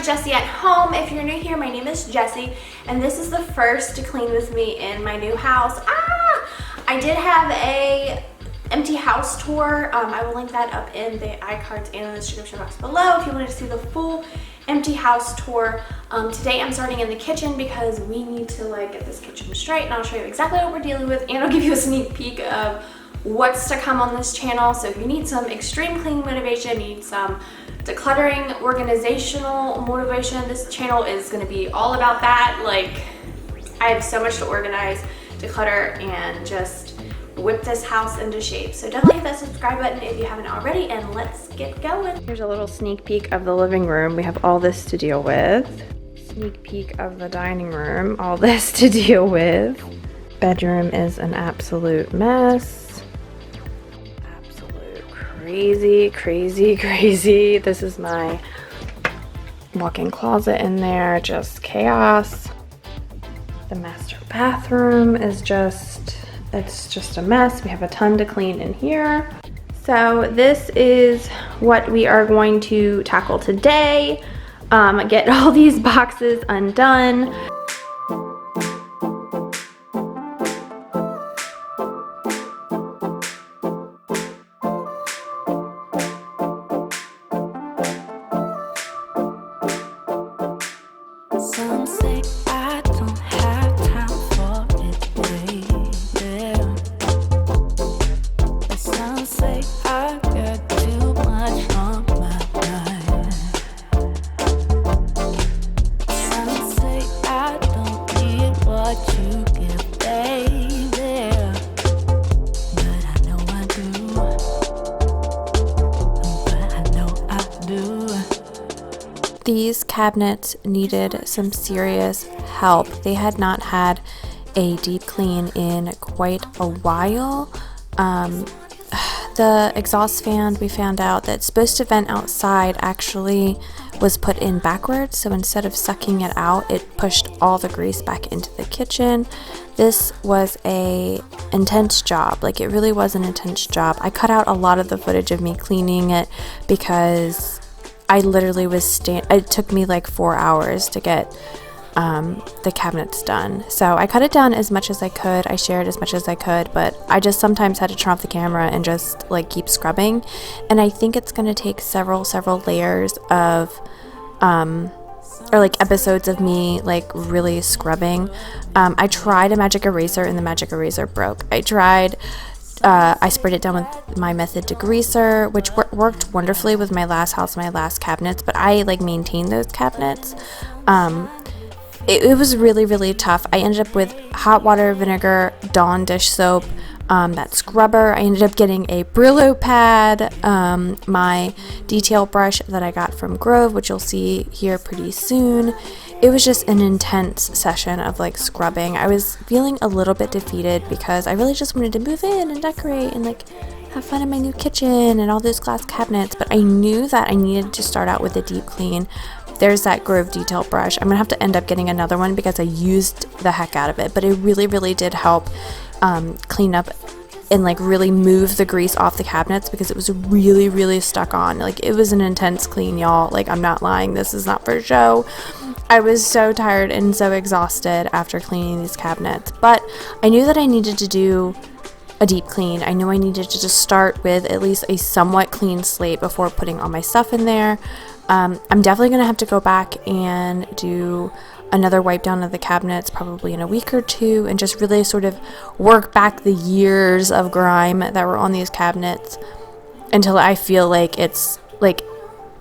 Jessie at home. If you're new here, my name is Jessie, and this is the first to clean with me in my new house. I did have a empty house tour. I will link that up in the iCards and in the description box below if you wanted to see the full empty house tour. Today I'm starting in the kitchen because we need to get this kitchen straight, and I'll show you exactly what we're dealing with, and I'll give you a sneak peek of what's to come on this channel. So if you need some extreme cleaning motivation, you need some decluttering organizational motivation, this channel is going to be all about that. I have so much to organize, declutter, and just whip this house into shape. So definitely hit that subscribe button if you haven't already, and let's get going. Here's a little sneak peek of the living room. We have all this to deal with. Sneak peek of the dining room. All this to deal with. Bedroom is an absolute mess. Crazy. This is my walk-in closet in there, just chaos. The master bathroom is it's just a mess. We have a ton to clean in here. So this is what we are going to tackle today. Get all these boxes undone. These cabinets needed some serious help. They had not had a deep clean in quite a while. The exhaust fan, we found out that's supposed to vent outside, actually was put in backwards. So instead of sucking it out, it pushed all the grease back into the kitchen. This was a intense job. It really was an intense job. I cut out a lot of the footage of me cleaning it because I literally was it took me 4 hours to get the cabinets done. So I cut it down as much as I could. I shared as much as I could, but I just sometimes had to turn off the camera and just keep scrubbing. And I think it's going to take several layers of or episodes of me really scrubbing. I tried a magic eraser and the magic eraser broke. I sprayed it down with my method degreaser, which worked wonderfully with my last house, my last cabinets, but I maintained those cabinets. It was really tough. I ended up with hot water, vinegar, Dawn dish soap, that scrubber. I ended up getting a Brillo pad, my detail brush that I got from Grove, which you'll see here pretty soon. It was just an intense session of scrubbing. I was feeling a little bit defeated because I really just wanted to move in and decorate and have fun in my new kitchen and all those glass cabinets, but I knew that I needed to start out with a deep clean. There's that Grove detail brush. I'm gonna have to end up getting another one because I used the heck out of it, but it really did help clean up and really move the grease off the cabinets because it was really stuck on. It was an intense clean, y'all. I'm not lying, this is not for show. I was so tired and so exhausted after cleaning these cabinets, but I knew that I needed to do a deep clean. I knew I needed to just start with at least a somewhat clean slate before putting all my stuff in there. I'm definitely going to have to go back and do another wipe down of the cabinets probably in a week or two and just really sort of work back the years of grime that were on these cabinets until I feel it's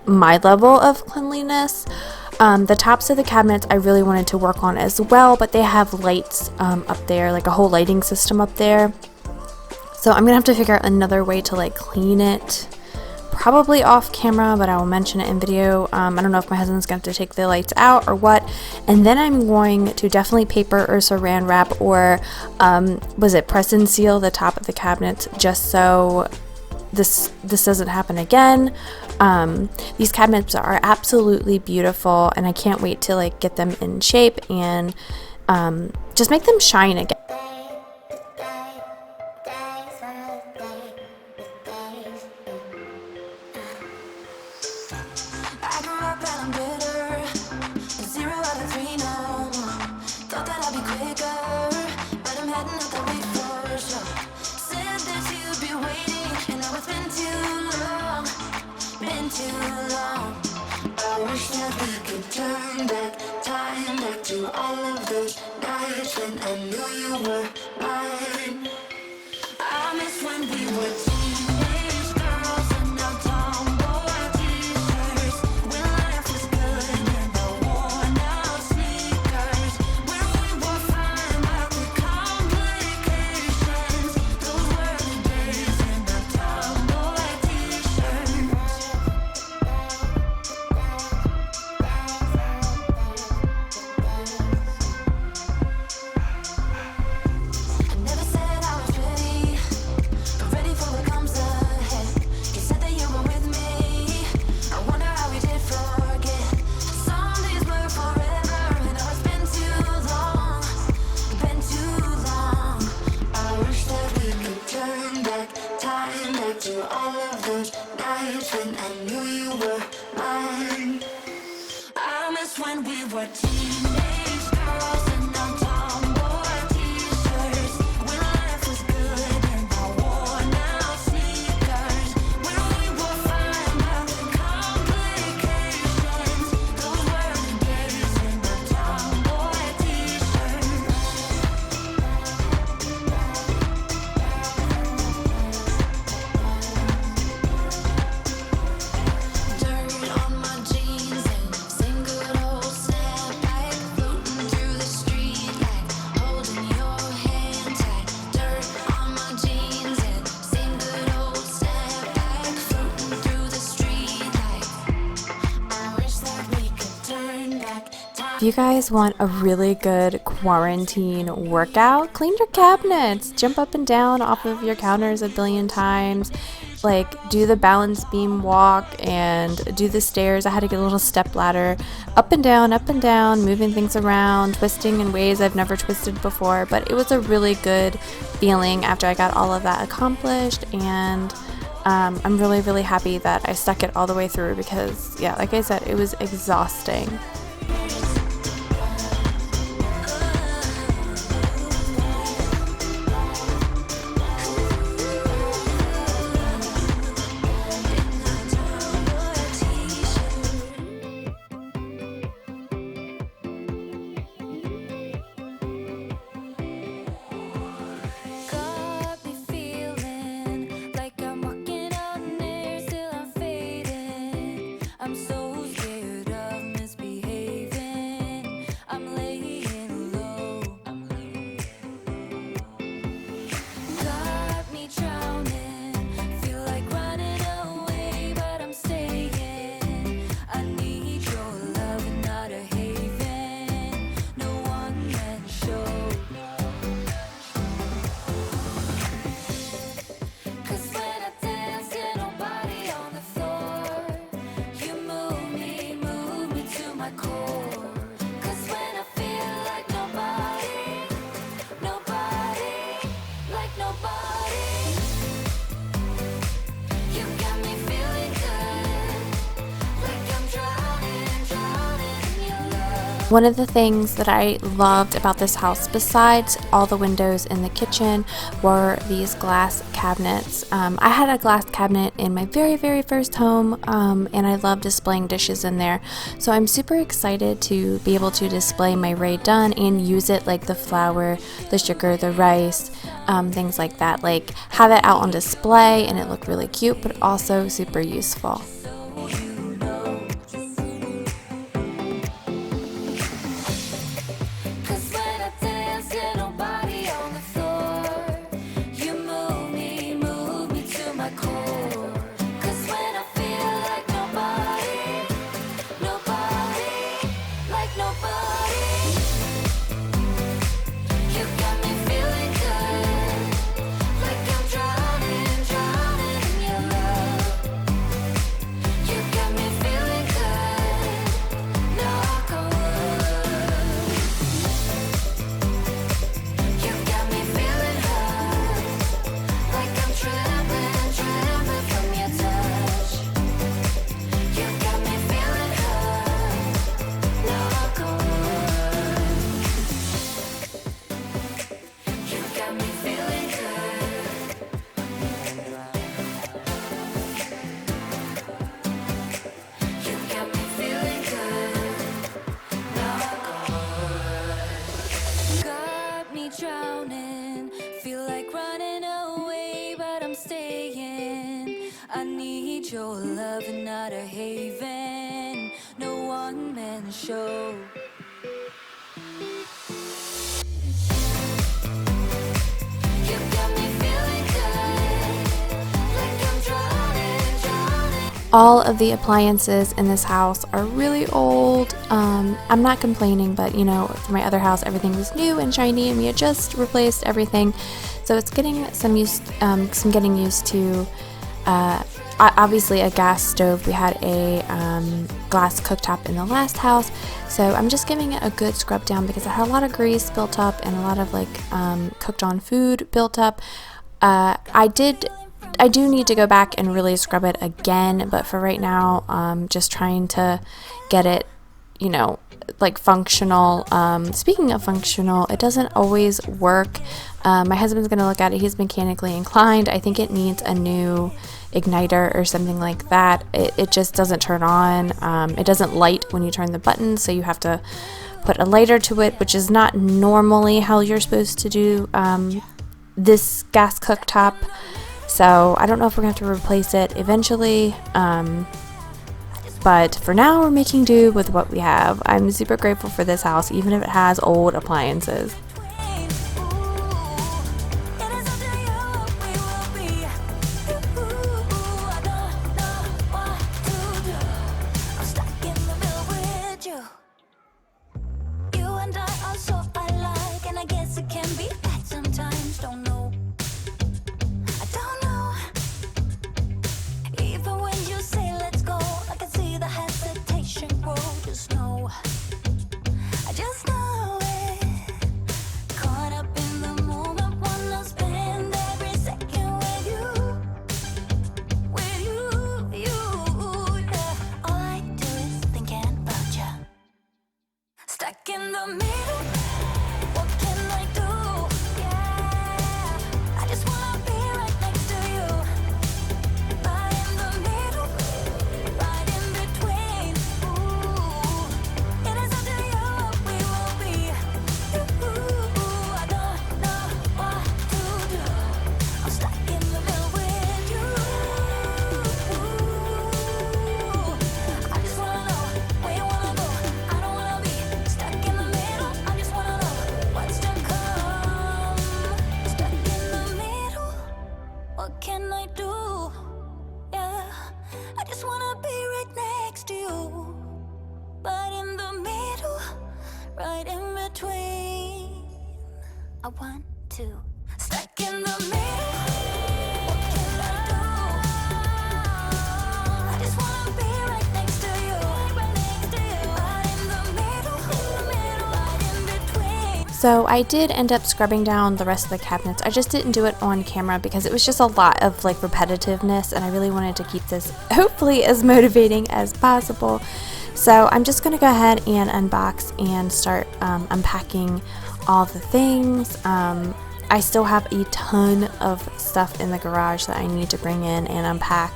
my level of cleanliness. The tops of the cabinets I really wanted to work on as well, but they have lights up there, a whole lighting system up there. So I'm gonna have to figure out another way to clean it probably off camera, but I will mention it in video. I don't know if my husband's going to have to take the lights out or what. And then I'm going to definitely paper or saran wrap or was it press and seal the top of the cabinets, just so this doesn't happen again. These cabinets are absolutely beautiful, and I can't wait to like get them in shape and just make them shine again. Turn back time back to all of those nights when I knew you were mine. I miss when we were teenage girls and our tomboy t-shirts, when life was good and the worn out sneakers, when we were fine about the complications. Those were the days in the tomboy t-shirts. To all of those nights when I knew you were mine. I miss when we were teenage girls and our tomboy t-shirts, when life was good and our worn out sneakers, when we were fine about the complications. Those were the days in the tomboy t-shirts. If you guys want a really good quarantine workout, clean your cabinets, jump up and down off of your counters a billion times, like do the balance beam walk and do the stairs. I had to get a little step ladder, up and down, moving things around, twisting in ways I've never twisted before, but it was a really good feeling after I got all of that accomplished. And I'm really happy that I stuck it all the way through, because yeah, like I said, it was exhausting. One of the things that I loved about this house, besides all the windows in the kitchen, were these glass cabinets. I had a glass cabinet in my very first home, and I love displaying dishes in there. So I'm super excited to be able to display my Rae Dunn and use it like the flour, the sugar, the rice, things like that. Like have it out on display and it looked really cute, but also super useful. Cause when I your love and not a haven, no one man show. You got me feeling good, like I'm drowning. All of the appliances in this house are really old. I'm not complaining, but you know, for my other house, everything was new and shiny, and we had just replaced everything. So it's getting some getting used to. Obviously, a gas stove. We had a glass cooktop in the last house, so I'm just giving it a good scrub down because it had a lot of grease built up and a lot of like cooked on food built up. I do need to go back and really scrub it again, but for right now, just trying to get it, you know, like functional. Speaking of functional, it doesn't always work. My husband's gonna look at it. He's mechanically inclined. I think it needs a new igniter or something like that. It just doesn't turn on. It doesn't light when you turn the button, so you have to put a lighter to it, which is not normally how you're supposed to do this gas cooktop. So I don't know if we're going to have to replace it eventually, but for now we're making do with what we have. I'm super grateful for this house, even if it has old appliances. Stuck in the middle, what can I do? Yeah, I just wanna be right next to you. Right in the middle, right in between. Ooh, it is up to you what we will be. Ooh, I don't know what to do. I'm stuck in the middle with you. I just wanna know where you wanna go. I don't wanna be stuck in the middle. I just wanna know what's to come. Stuck in the middle, what can I do? Yeah, I just wanna be right next to you. But in the middle, right in between. I want to. Stuck in the middle, what can I do? I just wanna be right next to you. Right next to you. Right in the middle, right in between. So I did end up scrubbing down the rest of the cabinets. I just didn't do it on camera because it was just a lot of like repetitiveness, and I really wanted to keep this hopefully as motivating as possible. So I'm just going to go ahead and unbox and start unpacking all the things. I still have a ton of stuff in the garage that I need to bring in and unpack,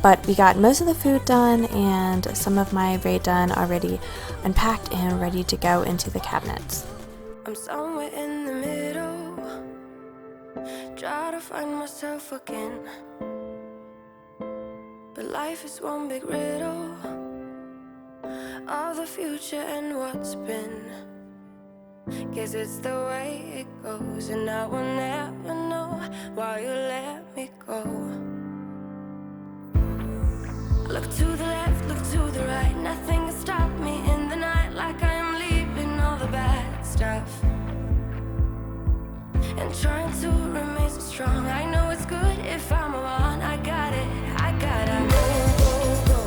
but we got most of the food done and some of my raid done already unpacked and ready to go into the cabinets. I'm somewhere in the middle, try to find myself again, but life is one big riddle of the future and what's been. Guess it's the way it goes, and I will never know why you let me go. Look to the left, look to the right, nothing can stop me in the night, like I am leaving all the bad stuff and trying to remain so strong. I know it's good if I'm alone. I got it, I gotta go, go, go,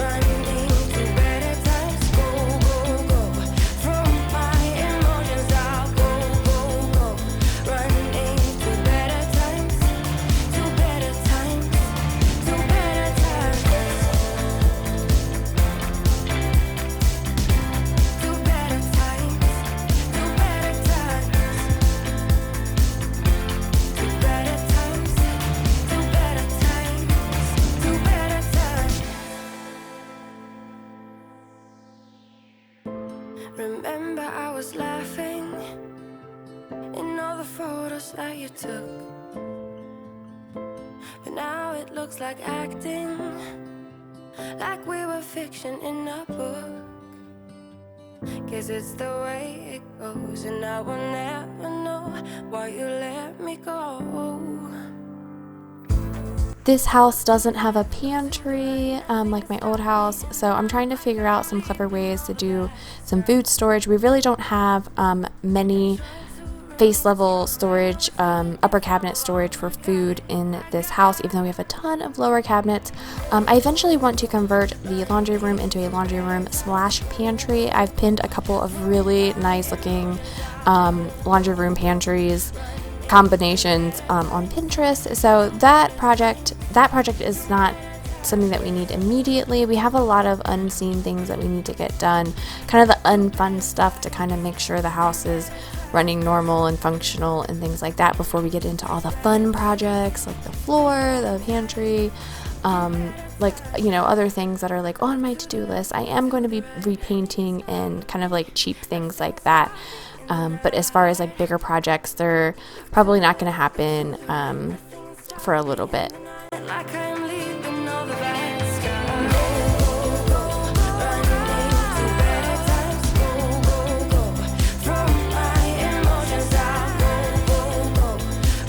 running to better times. Go, go, go, from my emotions I'll go, go, go, running to better times, to better times, to better times, to better times, to better times. To better times, to better times, to better times. Remember I was laughing in all the photos that you took, but now it it looks like acting, like we were fiction in a book. Guess it's the way it goes, and I will never know why you let me go. This house doesn't have a pantry like my old house, so I'm trying to figure out some clever ways to do some food storage. We really don't have many face level storage, upper cabinet storage for food in this house, even though we have a ton of lower cabinets. I eventually want to convert the laundry room into a laundry room / pantry. I've pinned a couple of really nice looking laundry room pantries combinations on Pinterest. So that project is not something that we need immediately. We have a lot of unseen things that we need to get done, kind of the unfun stuff to kind of make sure the house is running normal and functional and things like that before we get into all the fun projects like the floor, the pantry, other things that are like on my to-do list. I am going to be repainting and kind of like cheap things like that. But as far as like bigger projects, they're probably not going to happen for a little bit. Like I'm leaving all the bad skies. Go, go, running into better times. Go, go, go, throw my emotions out. Go, go, go,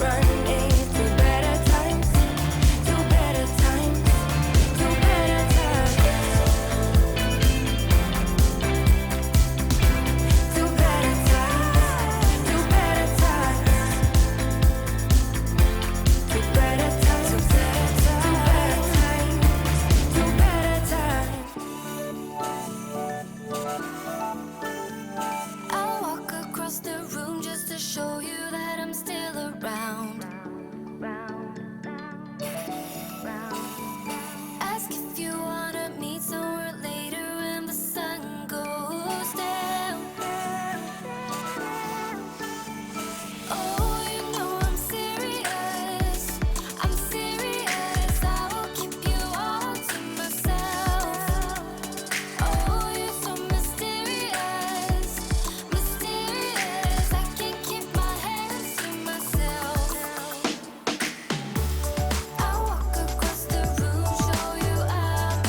running to better times. To better times. To better times. To better times. To better times. To better times. I'll walk across the room just to show you that I'm still around. Ask if you wanna meet somewhere later when the sun goes down. Oh, you know I'm serious. I'm serious. I will keep you all to myself. Oh, you're so mysterious. Mysterious. I can't keep my hands to myself. I'll walk across the room, show you I'm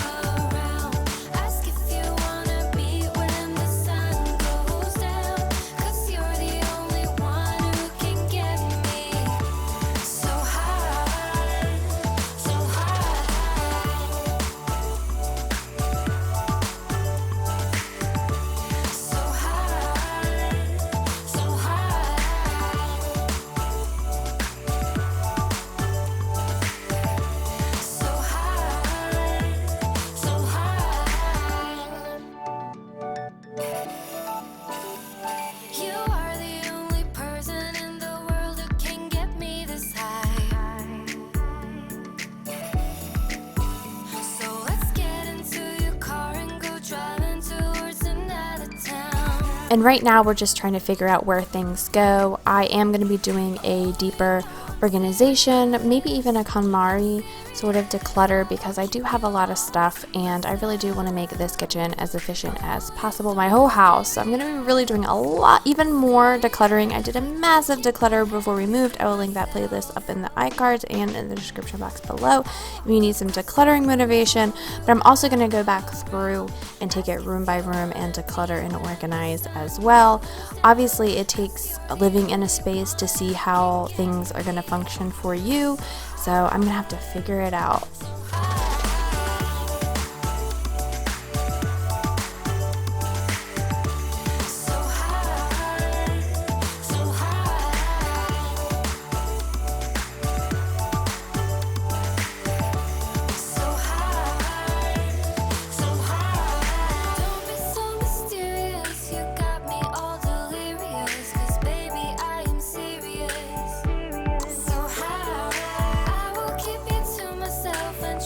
around. Ask if you wanna meet when the sun goes down. 'Cause you're the only one who can get me so high, so high, so high, so high, so high. You are the only person in the world who can get me this high. So let's get into your car and go driving towards another town. And right now we're just trying to figure out where things go. I am going to be doing a deeper organization, maybe even a KonMari sort of declutter, because I do have a lot of stuff and I really do want to make this kitchen as efficient as possible, my whole house. So I'm going to be really doing a lot, even more decluttering. I did a massive declutter before we moved. I will link that playlist up in the iCards and in the description box below if you need some decluttering motivation. But I'm also going to go back through and take it room by room and declutter and organize as well. Obviously it takes living in a space to see how things are going to function for you, so I'm gonna have to figure it out.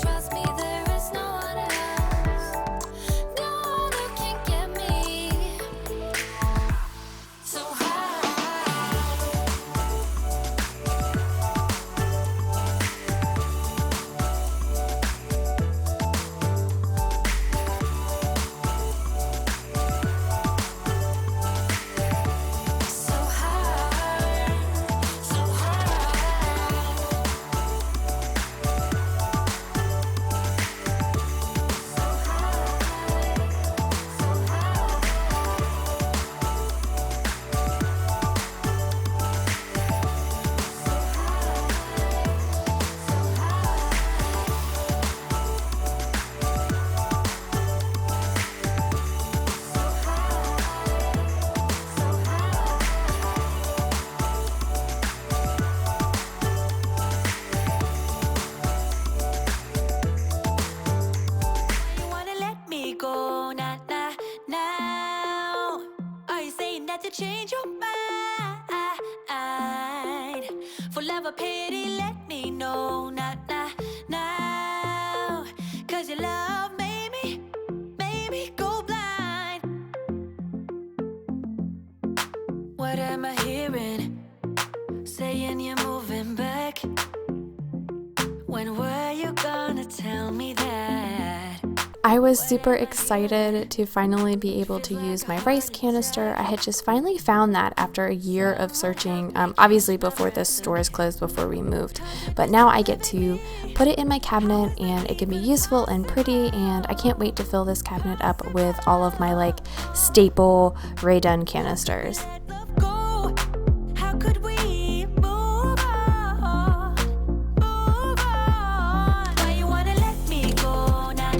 Trust For love or pity, let me know. Not now. Cause your love made me go blind. What am I hearing? Saying you're moving back. When were you gonna tell me that? I was super excited to finally be able to use my rice canister. I had just finally found that after a year of searching, obviously before the stores closed, before we moved. But now I get to put it in my cabinet and it can be useful and pretty, and I can't wait to fill this cabinet up with all of my like staple Ray Dunn canisters. How could we move on? Why you wanna let me go? Now.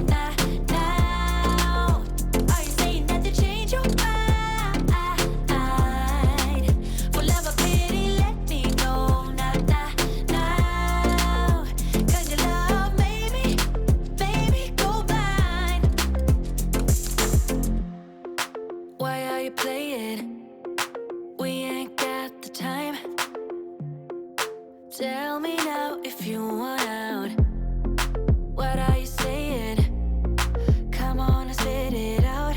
Are you saying that to change your mind? For love or pity, let me know. Now. Cause your love made me go blind. Why are you playing? We ain't got the time. Tell me now if you want out. What are you saying? Come on and spit it out.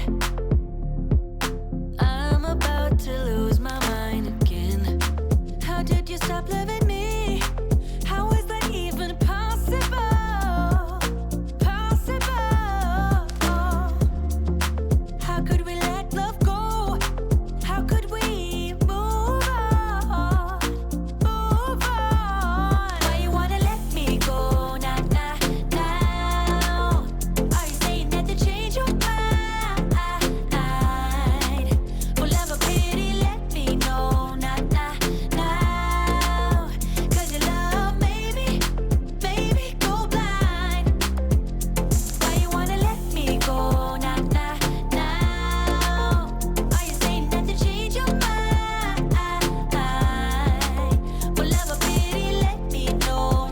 I'm about to lose my mind again. How did you stop loving me? How is that even possible? How could we let love go? How could we move on? Why you wanna let me go? Now. Are you saying that to change your mind? For love or pity, let me know. Now. Cause your love made me go blind. Why you wanna let me go? Now. Are you saying that to change your mind? For love or pity, let me know.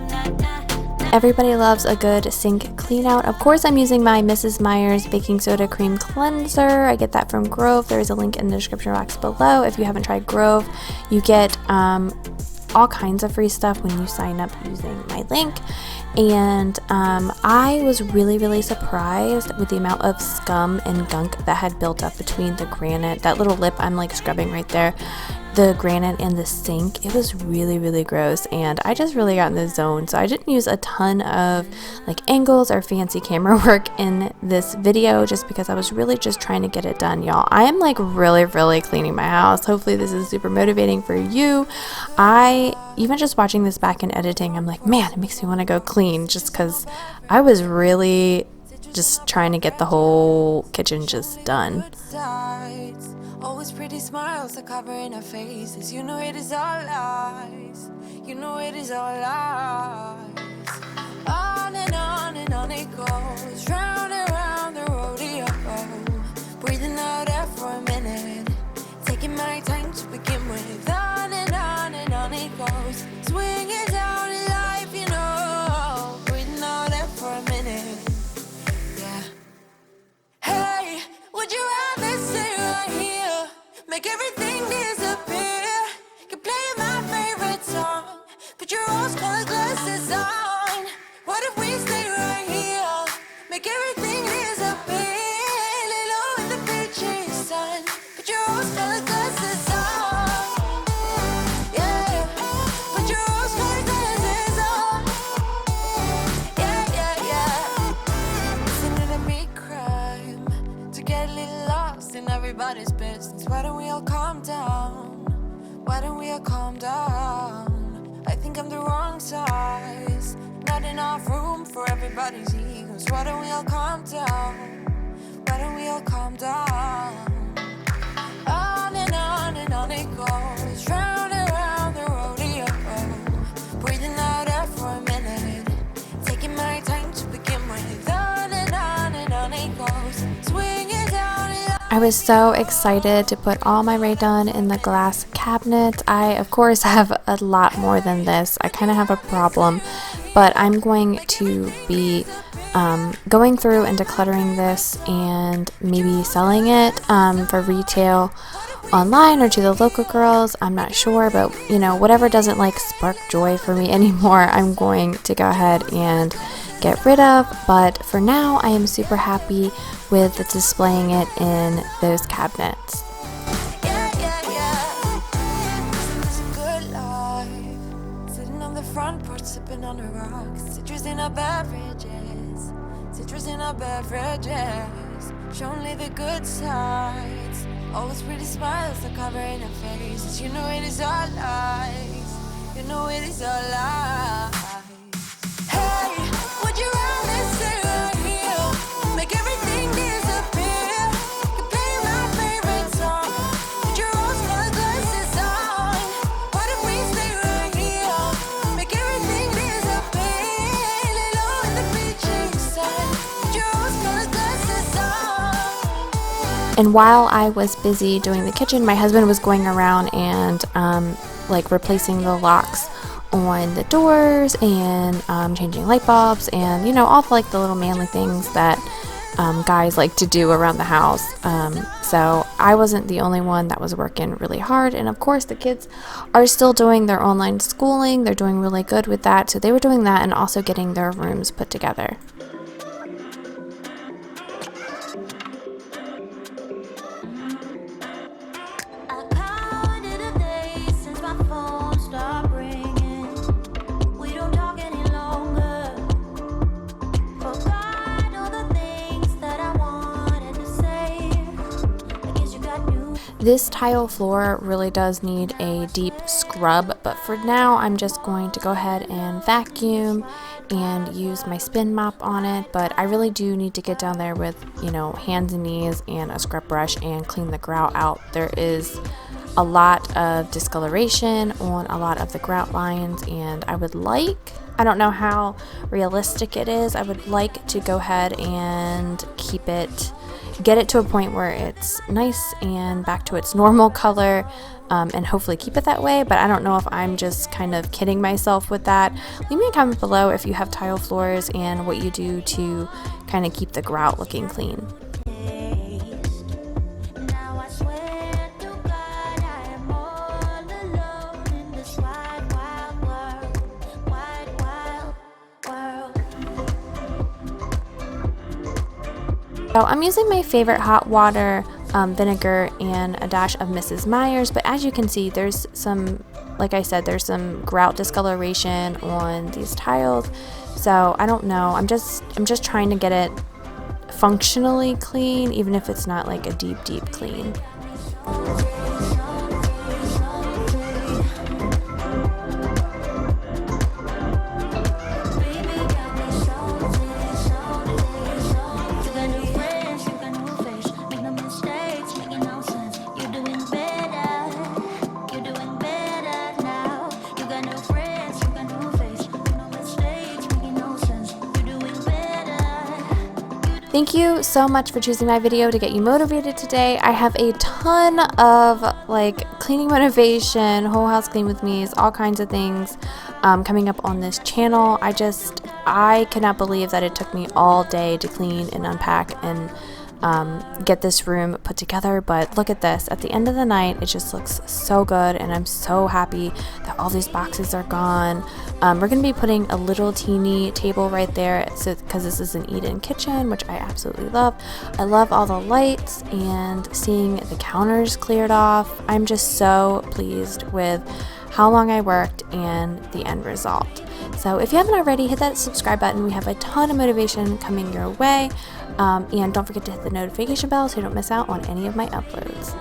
Everybody loves a good sink clean out. Of course, I'm using my Mrs. Meyer's baking soda cream cleanser. I get that from Grove. There is a link in the description box below. If you haven't tried Grove, you get all kinds of free stuff when you sign up using my link. And I was really surprised with the amount of scum and gunk that had built up between the granite, that little lip I'm like scrubbing right there, the granite and the sink. It was really gross, and I just really got in the zone. So I didn't use a ton of like angles or fancy camera work in this video, just because I was really just trying to get it done, y'all. I am like really cleaning my house. Hopefully this is super motivating for you. Even just watching this back in editing, I'm like, man, it makes me want to go clean, just because I was really just trying to get the whole kitchen just done. Always pretty smiles are covering our faces. You know it is all lies. You know it is all lies. On and on it goes, round and round the rodeo. Breathing out air for a minute, taking my time to begin with. On and on it goes, swinging down in life, you know. Breathing out air for a minute, yeah. Hey, would you rather stay right here? Make everything disappear. Keep playing my favorite song. Put your rose-colored glasses on. What if we stay right here? Make everything disappear. Lay low in the beaching sun. Put your rose-colored glasses on. Yeah. Put your rose-colored glasses on. Yeah. Listening to me crime. To get a little lost in everybody's business. Why don't we all calm down? Why don't we all calm down? I think I'm the wrong size. Not enough room for everybody's egos. Why don't we all calm down? Why don't we all calm down? On and on it goes, round and round the rodeo. Breathing out air for a minute, taking my time to begin with. On and on it goes, swinging down in life. I was so excited to put all my Ray Dunn in the glass cabinet. I, of course, have a lot more than this. I kind of have a problem, but I'm going to be going through and decluttering this and maybe selling it for retail online or to the local girls. I'm not sure, but you know, whatever doesn't like spark joy for me anymore, I'm going to go ahead and get rid of. But for now, I am super happy with displaying it in those cabinets. Sipping on the rocks, citrus in our beverages, citrus in our beverages. Show only the good sides. Always pretty smiles are covering her face. You know it is all lies. You know it is all lies. Hey, would you rather stay right here? Make everything disappear. You play my favorite song. Put your rose-colored glasses on. What if we stay right here? Make everything disappear. Lay low in the beaching sun. Put your rose-colored glasses on. And while I was busy doing the kitchen, my husband was going around and like replacing the locks on the doors and changing light bulbs and, you know, all like the little manly things that guys like to do around the house. So I wasn't the only one that was working really hard. And of course the kids are still doing their online schooling. They're doing really good with that. So they were doing that and also getting their rooms put together. This tile floor really does need a deep scrub, but for now I'm just going to go ahead and vacuum and use my spin mop on it. But I really do need to get down there with, you know, hands and knees and a scrub brush and clean the grout out. There is a lot of discoloration on a lot of the grout lines, and I don't know how realistic it is, I would like to go ahead and get it to a point where it's nice and back to its normal color, and hopefully keep it that way. But I don't know if I'm just kind of kidding myself with that. Leave me a comment below if you have tile floors and what you do to kind of keep the grout looking clean. So I'm using my favorite hot water, vinegar, and a dash of Mrs. Meyer's, but as you can see, there's some, like I said, there's some grout discoloration on these tiles. So I don't know, I'm just trying to get it functionally clean, even if it's not like a deep clean. Thank you so much for choosing my video to get you motivated today. I have a ton of like cleaning motivation, whole house clean with me's, all kinds of things coming up on this channel. I cannot believe that it took me all day to clean and unpack and get this room put together, but look at this. At the end of the night, it just looks so good, and I'm so happy that all these boxes are gone. We're going to be putting a little teeny table right there because this is an eat-in kitchen, which I absolutely love. I love all the lights and seeing the counters cleared off. I'm just so pleased with how long I worked and the end result. So if you haven't already, hit that subscribe button. We have a ton of motivation coming your way. And don't forget to hit the notification bell so you don't miss out on any of my uploads.